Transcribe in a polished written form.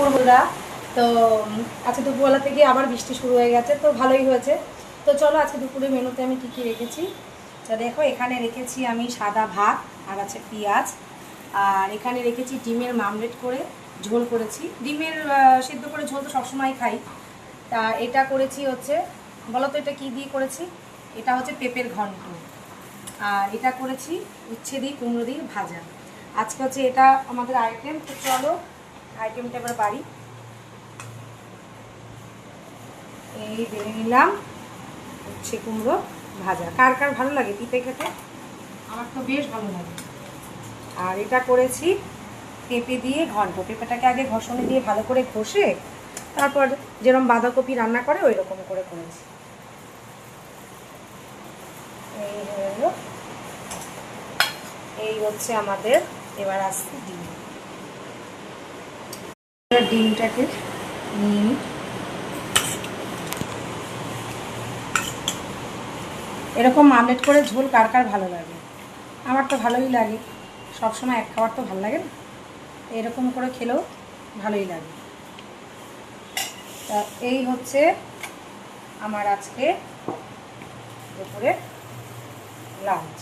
দুপুর বন্ধুরা। তো আজকে দুপুরবেলা থেকে আবার বৃষ্টি শুরু হয়ে গেছে, তো ভালোই হয়েছে। তো চলো আজকে দুপুরের মেনুতে আমি কী কী রেখেছি। তো দেখো, এখানে রেখেছি আমি সাদা ভাত, আর আছে পেঁয়াজ, আর এখানে রেখেছি ডিমের মামলেট করে ঝোল করেছি। ডিমের সিদ্ধ করে ঝোল তো সবসময় খাই। তা এটা করেছি হচ্ছে, বলো তো এটা কী দিয়ে করেছি। এটা হচ্ছে পেঁপের ঘন্ট, আর এটা করেছি উচ্ছে দিয়ে কুমড়ো দিয়ে ভাজা। আজকে হচ্ছে এটা আমাদের আইটেম। তো চলো আইটেমটা এবার বাড়ি। এই বেড়ে নিলাম উচ্ছে কুমড়ো ভাজা। কার কার ভালো লাগে পিঠে খেতে? আমার তো বেশ ভালো লাগে। আর এটা করেছি পেঁপে দিয়ে ঘন্ট। পেঁপেটাকে আগে ঘষণে দিয়ে ভালো করে ঘষে তারপর যেরকম বাঁধাকপি রান্না করে ওই রকম করে করেছি। এই হলো, এই হচ্ছে আমাদের। এবার আসছে ডিম। ডিমটাকে নিয়ে এরকম মামলেট করে ঝোল কার কার ভালো লাগে? আমার তো ভালোই লাগে। সবসময় এক খাবার তো ভালো লাগে না, এরকম করে খেলেও ভালোই লাগে। তা এই হচ্ছে আমার আজকে দুপুরে লাঞ্চ।